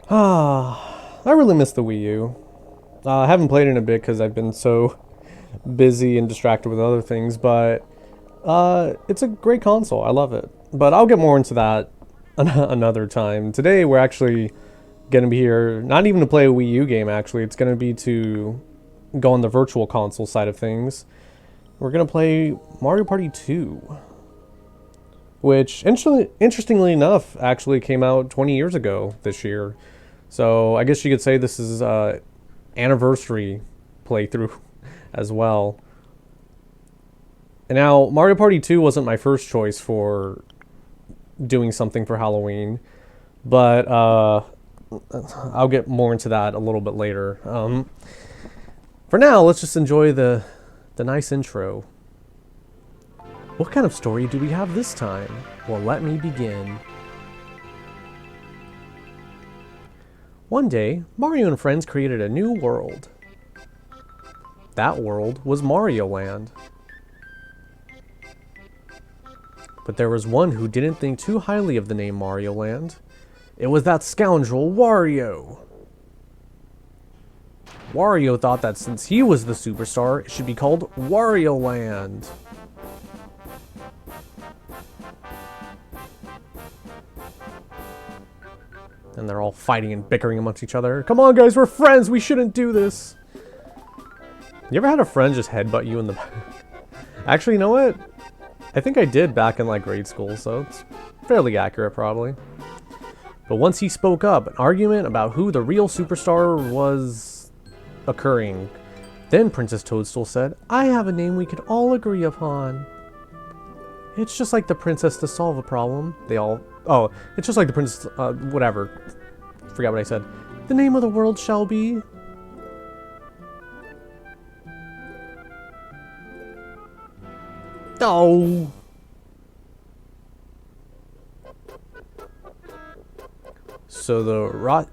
I really miss the Wii U. I haven't played it in a bit because I've been so busy and distracted with other things, but it's a great console. I love it. But I'll get more into that another time. Today we're actually gonna be here, not even to play a Wii U game. Actually, it's gonna be to go on the virtual console side of things. We're gonna play Mario Party 2, which interestingly enough actually came out 20 years ago this year. So I guess you could say this is anniversary playthrough as well. And now Mario Party 2 wasn't my first choice for doing something for Halloween, but I'll get more into that a little bit later. For now, let's just enjoy the nice intro. What kind of story do we have this time? Well, let me begin. One day, Mario and friends created a new world. That world was Mario Land. But there was one who didn't think too highly of the name Mario Land. It was that scoundrel Wario. Wario thought that since he was the superstar, it should be called Wario Land. And they're all fighting and bickering amongst each other. Come on, guys, we're friends. We shouldn't do this. You ever had a friend just headbutt you in the back? Actually, you know what? I think I did back in like grade school, so it's fairly accurate probably. But once he spoke up, an argument about who the real superstar was occurring. Then Princess Toadstool said, I have a name we could all agree upon. It's just like the princess to solve a problem. They all... Oh, it's just like the princess... whatever. Forgot what I said. The name of the world shall be... Oh! So the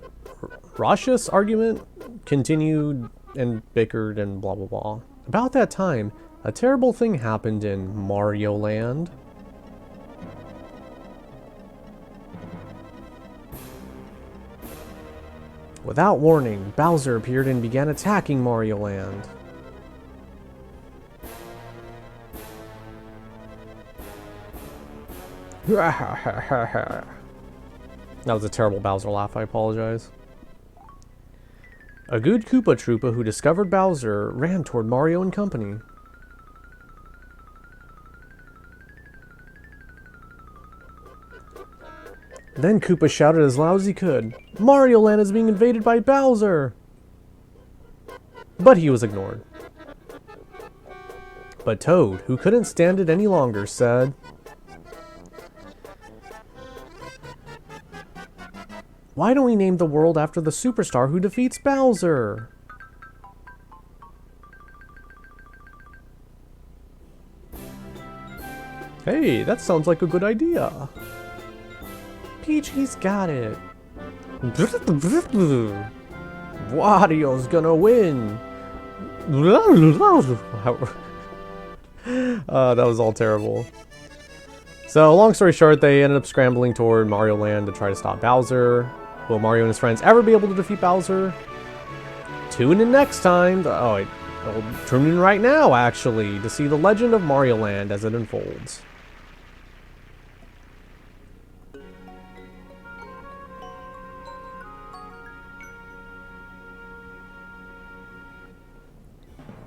Raucous argument continued and bickered and blah blah blah. About that time, a terrible thing happened in Mario Land. Without warning, Bowser appeared and began attacking Mario Land. That was a terrible Bowser laugh, I apologize. A good Koopa Troopa who discovered Bowser ran toward Mario and company. Then Koopa shouted as loud as he could, Mario Land is being invaded by Bowser! But he was ignored. But Toad, who couldn't stand it any longer, said, why don't we name the world after the superstar who defeats Bowser? Hey, that sounds like a good idea. Peach, he's got it. Wario's gonna win. That was all terrible. So, long story short, they ended up scrambling toward Mario Land to try to stop Bowser. Will Mario and his friends ever be able to defeat Bowser? Tune in next time. I'll tune in right now, actually, to see the legend of Mario Land as it unfolds.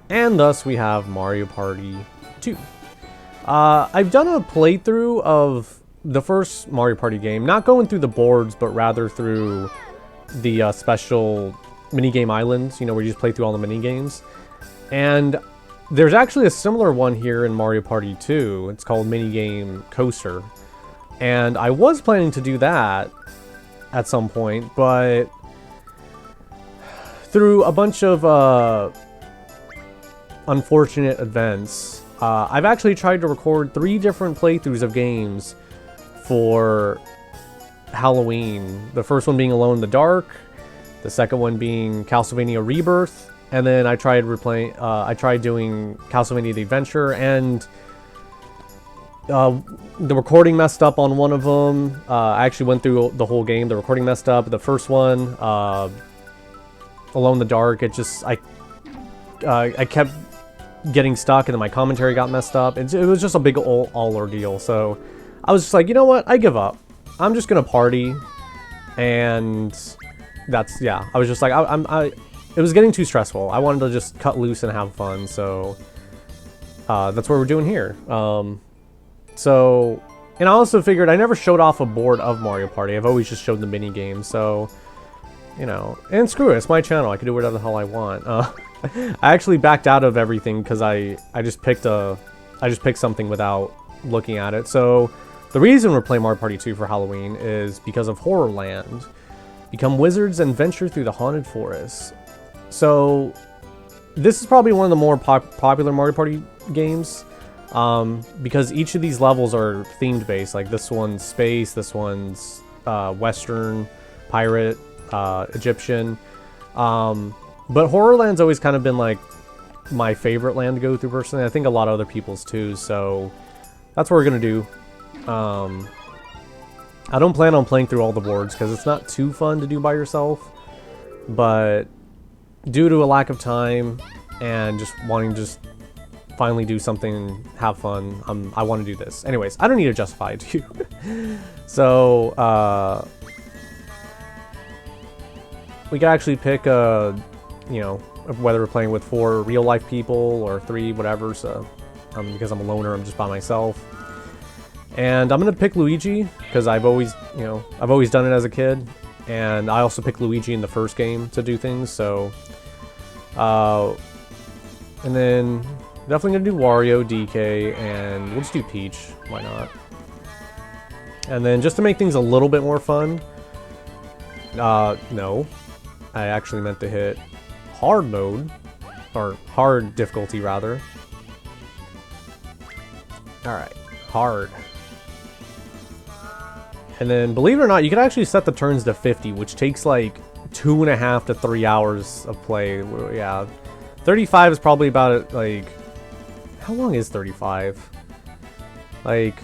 And thus we have Mario Party 2. I've done a playthrough of the first Mario Party game, not going through the boards, but rather through the special minigame islands, you know, where you just play through all the minigames. And there's actually a similar one here in Mario Party 2. It's called Minigame Coaster. And I was planning to do that at some point, but through a bunch of unfortunate events, I've actually tried to record 3 different playthroughs of games for Halloween. The first one being Alone in the Dark, the second one being Castlevania Rebirth, and then I tried doing Castlevania The Adventure, and The recording messed up on one of them. I actually went through the whole game. The recording messed up. The first one, Alone in the Dark, it just, I kept getting stuck, and then my commentary got messed up. It was just a big all ordeal. So I was just like, you know what? I give up. I'm just gonna party, and that's, yeah. I was just like, it was getting too stressful. I wanted to just cut loose and have fun. So that's what we're doing here. So, and I also figured I never showed off a board of Mario Party. I've always just showed the mini games. So, you know, and screw it, it's my channel. I can do whatever the hell I want. I actually backed out of everything because I just picked something without looking at it. So, the reason we're playing Mario Party 2 for Halloween is because of Horrorland. Become wizards and venture through the haunted forest. So, this is probably one of the more popular Mario Party games. Because each of these levels are themed based. Like this one's space, this one's Western, pirate, Egyptian. But Horrorland's always kind of been like my favorite land to go through personally. I think a lot of other people's too. So that's what we're gonna do. I don't plan on playing through all the boards because it's not too fun to do by yourself. But due to a lack of time and just wanting to just finally do something and have fun, I want to do this. Anyways, I don't need to justify it to you. So, we can actually pick, you know, whether we're playing with 4 real-life people or 3, whatever. So, because I'm a loner, I'm just by myself. And I'm going to pick Luigi, because I've always, you know, I've always done it as a kid. And I also picked Luigi in the first game to do things, so... and then... definitely gonna do Wario, DK, and we'll just do Peach. Why not? And then just to make things a little bit more fun... no. I actually meant to hit hard mode. Or hard difficulty, rather. Alright. Hard. And then, believe it or not, you can actually set the turns to 50, which takes like 2.5 to 3 hours of play. Yeah. 35 is probably about it, like... How long is 35? Like...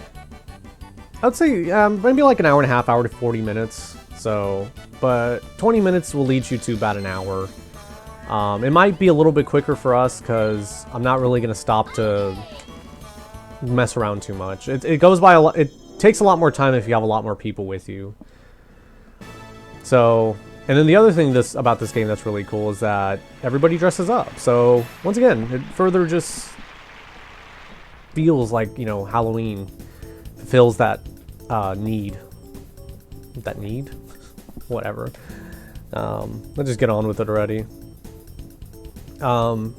I'd say, maybe like an hour and a half, hour to 40 minutes. So, but 20 minutes will lead you to about an hour. It might be a little bit quicker for us, because I'm not really going to stop to mess around too much. It goes by a lot... It takes a lot more time if you have a lot more people with you. So... And then the other thing about this game that's really cool is that everybody dresses up. So, once again, it further just feels like, you know, Halloween. Fulfills that need. That need? Whatever. Let's just get on with it already. I'm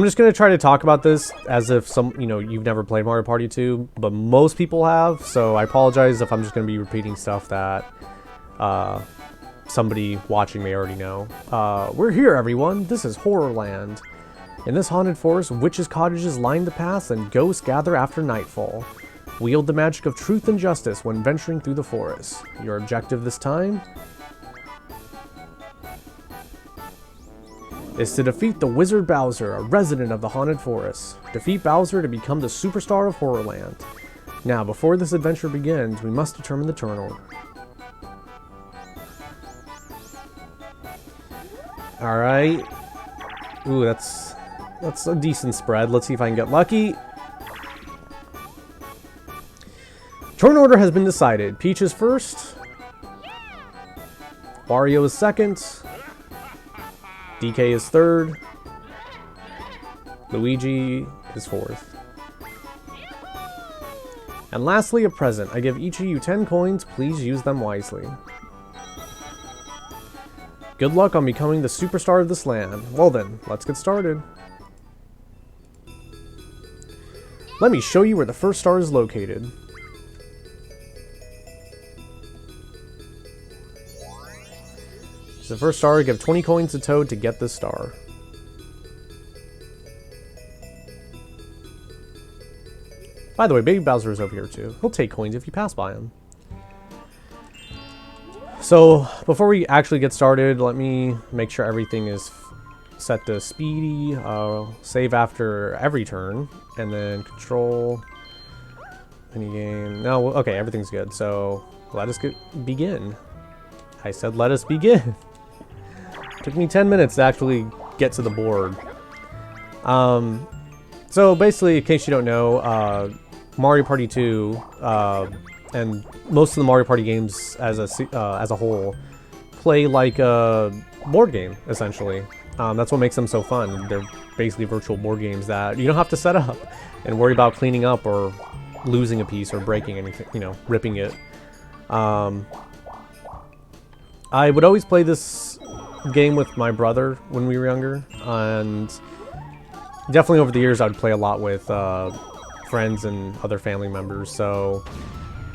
just going to try to talk about this as if you've never played Mario Party 2, but most people have, so I apologize if I'm just going to be repeating stuff that somebody watching may already know. We're here, everyone. This is Horrorland. In this haunted forest, witches' cottages line the paths and ghosts gather after nightfall. Wield the magic of truth and justice when venturing through the forest. Your objective this time is to defeat the Wizard Bowser, a resident of the haunted forest. Defeat Bowser to become the superstar of Horrorland. Now, before this adventure begins, we must determine the turn order. Alright. Ooh, that's a decent spread. Let's see if I can get lucky. Turn order has been decided. Peach is first. Wario is second. DK is third. Luigi is fourth. And lastly, a present. I give each of you 10 coins. Please use them wisely. Good luck on becoming the superstar of this land. Well then, let's get started. Let me show you where the first star is located. So the first star, give 20 coins to Toad to get this star. By the way, Baby Bowser is over here too. He'll take coins if you pass by him. So, before we actually get started, let me make sure everything is set to speedy. Save after every turn. And then control. Mini game. No, okay, everything's good. So let us begin. I said let us begin. Took me 10 minutes to actually get to the board. So basically, in case you don't know, Mario Party 2 and most of the Mario Party games as a whole play like a board game, essentially. That's what makes them so fun. They're basically virtual board games that you don't have to set up and worry about cleaning up or losing a piece or breaking anything, you know, ripping it. I would always play this game with my brother when we were younger, and definitely over the years I would play a lot with friends and other family members, so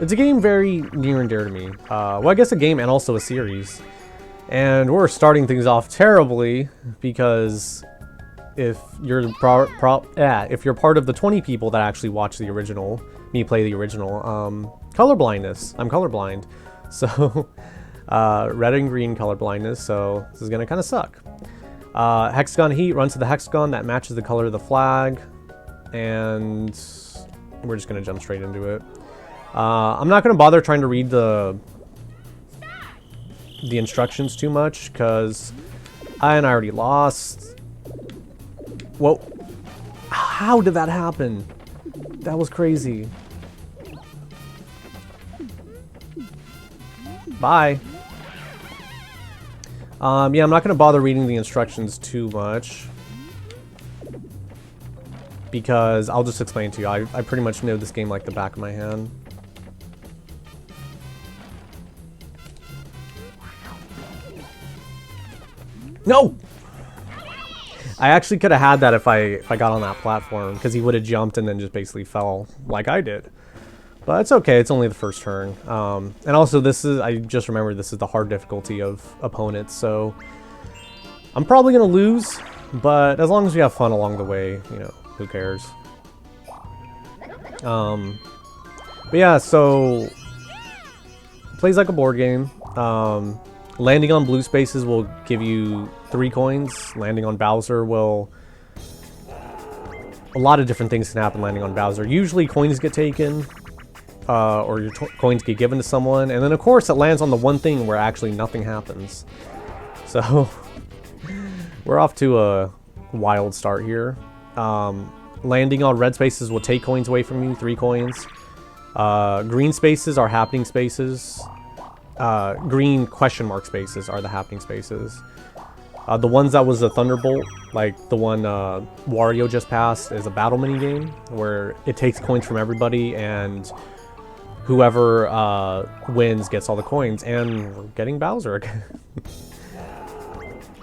it's a game very near and dear to me. Well, I guess a game and also a series. And we're starting things off terribly because if you're if you're part of the 20 people that actually watch the original, me play the original, color blindness. I'm colorblind, so red and green color blindness. So this is gonna kind of suck. Hexagon heat, run to the hexagon that matches the color of the flag, and we're just gonna jump straight into it. I'm not gonna bother trying to read the instructions too much because I already lost. Whoa. How did that happen? That was crazy. Bye. Yeah, I'm not gonna bother reading the instructions too much because I'll just explain to you. I pretty much know this game like the back of my hand. No! I actually could have had that if I got on that platform, because he would have jumped and then just basically fell like I did. But it's okay, it's only the first turn. And also I just remembered this is the hard difficulty of opponents, so I'm probably going to lose, but as long as we have fun along the way, you know, who cares? But yeah, so it plays like a board game. Landing on blue spaces will give you 3 coins. Landing on Bowser will... A lot of different things can happen landing on Bowser. Usually coins get taken, or your coins get given to someone. And then of course it lands on the one thing where actually nothing happens. So, we're off to a wild start here. Landing on red spaces will take coins away from you, 3 coins. Green spaces are happening spaces. Green question mark spaces are the happening spaces. The ones that was a Thunderbolt, like the one Wario just passed, is a battle mini game where it takes coins from everybody and whoever wins gets all the coins. And we're getting Bowser again.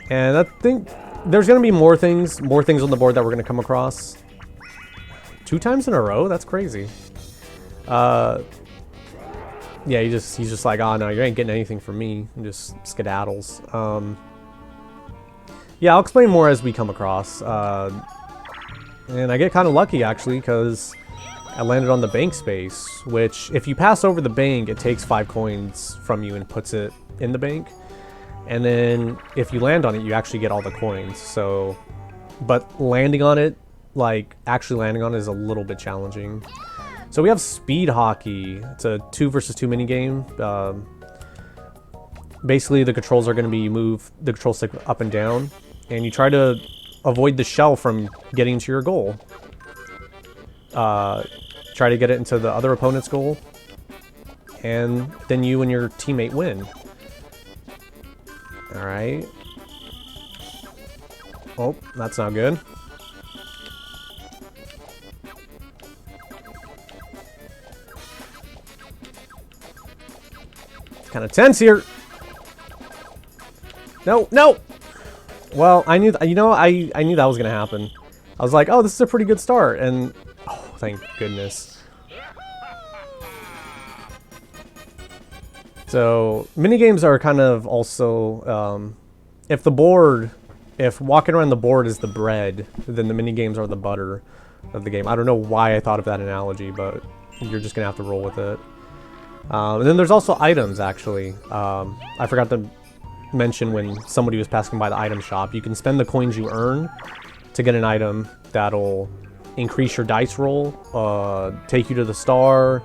And I think there's gonna be more things on the board that we're gonna come across. 2 times in a row? That's crazy. Yeah, he's just like, oh no, you ain't getting anything from me. And just skedaddles. Yeah, I'll explain more as we come across. And I get kind of lucky actually, because I landed on the bank space, which if you pass over the bank, it takes 5 coins from you and puts it in the bank. And then if you land on it, you actually get all the coins. So, but landing on it, like actually landing on it, is a little bit challenging. So we have Speed Hockey. It's a 2 versus 2 mini game. Basically, the controls are going to be you move the control stick up and down, and you try to avoid the shell from getting to your goal. Try to get it into the other opponent's goal, and then you and your teammate win. All right. Oh, that's not good. Kind of tense here. No, no. Well, I knew, you know, I knew that was gonna happen. I was like, oh, this is a pretty good start, and oh, thank goodness. So mini games are kind of also, if walking around the board is the bread, then the mini games are the butter of the game. I don't know why I thought of that analogy, but you're just gonna have to roll with it. And then there's also items, actually. I forgot to mention when somebody was passing by the item shop. You can spend the coins you earn to get an item that'll increase your dice roll, take you to the star,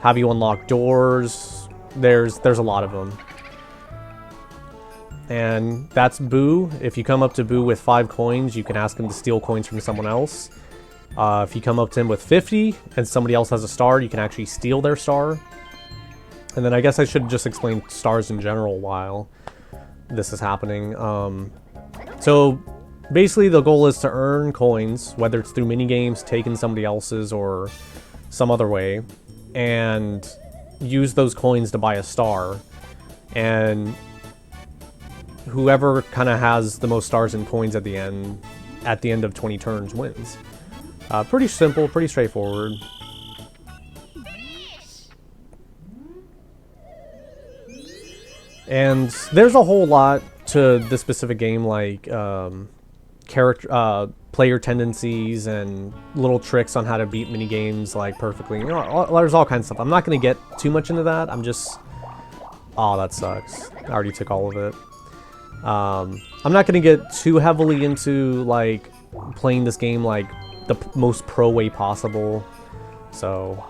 have you unlock doors. There's a lot of them. And that's Boo. If you come up to Boo with 5 coins, you can ask him to steal coins from someone else. If you come up to him with 50 and somebody else has a star, you can actually steal their star. And then I guess I should just explain stars in general while this is happening. So basically the goal is to earn coins, whether it's through minigames, taking somebody else's, or some other way, and use those coins to buy a star. And whoever kind of has the most stars and coins at the end of 20 turns wins. Pretty simple, pretty straightforward. And there's a whole lot to this specific game, like player tendencies and little tricks on how to beat minigames like perfectly. You know, there's all kinds of stuff. I'm not going to get too much into that. I'm just... Oh, that sucks. I already took all of it. I'm not going to get too heavily into like playing this game like the most pro way possible. So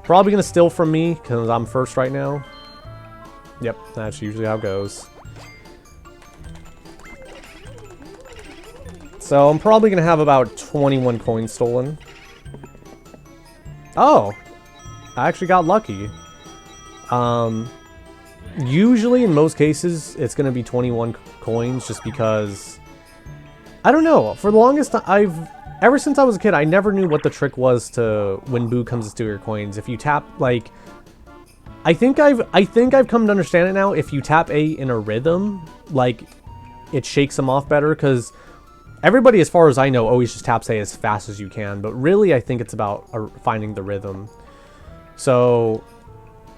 probably going to steal from me because I'm first right now. Yep, that's usually how it goes. So I'm probably going to have about 21 coins stolen. Oh, I actually got lucky. Usually in most cases it's going to be 21 coins just because, I don't know, for the longest ever since I was a kid, I never knew what the trick was to when Boo comes to steal your coins. If you tap, like, I think I've come to understand it now. If you tap A in a rhythm, like, it shakes them off better, because everybody, as far as I know, always just taps A as fast as you can, but really I think it's about finding the rhythm. So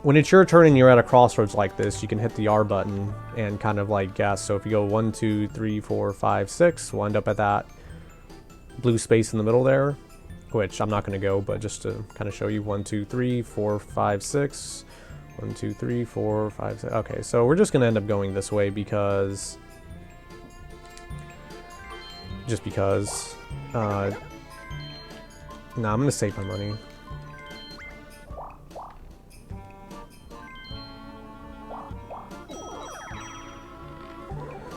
when it's your turn and you're at a crossroads like this, you can hit the R button and kind of like guess. So if you go 1, 2, 3, 4, 5, 6, we'll end up at that blue space in the middle there, which I'm not going to go, but just to kind of show you, 1, 2, 3, 4, 5, 6, 1, 2, 3, 4, 5, 6. Okay, so we're just going to end up going this way because, just because, no, I'm going to save my money.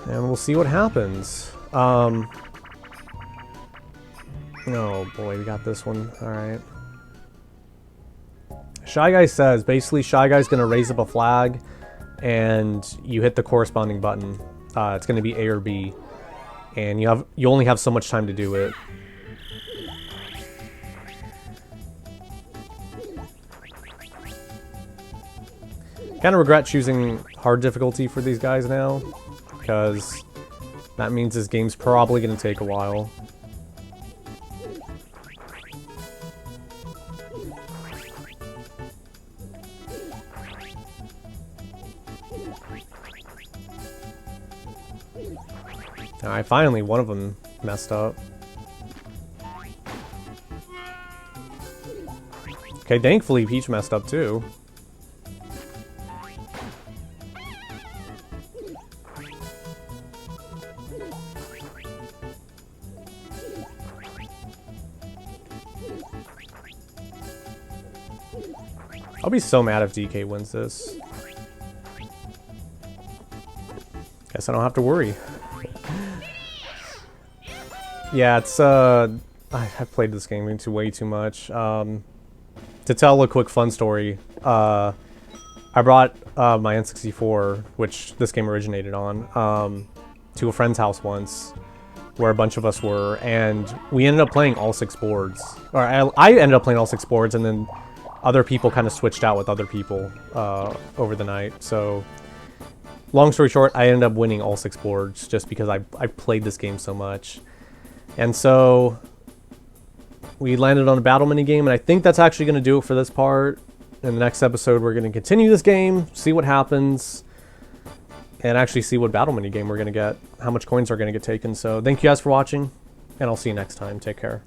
And we'll see what happens. Oh boy, we got this one. Alright. Shy Guy says, basically Shy Guy's gonna raise up a flag and you hit the corresponding button. It's gonna be A or B. And you only have so much time to do it. Kinda regret choosing hard difficulty for these guys now, because that means this game's probably going to take a while. Alright, finally one of them messed up. Okay, thankfully Peach messed up too. I'll be so mad if DK wins this. Guess I don't have to worry. Yeah, it's I've played this game way too much. To tell a quick fun story, I brought my N64, which this game originated on, to a friend's house once, where a bunch of us were, and we ended up playing all 6 boards. Or I ended up playing all 6 boards, and then other people kind of switched out with other people over the night. So, long story short, I ended up winning all 6 boards just because I played this game so much. And so, we landed on a battle minigame, and I think that's actually going to do it for this part. In the next episode, we're going to continue this game, see what happens, and actually see what battle minigame we're going to get, how much coins are going to get taken. So, thank you guys for watching, and I'll see you next time. Take care.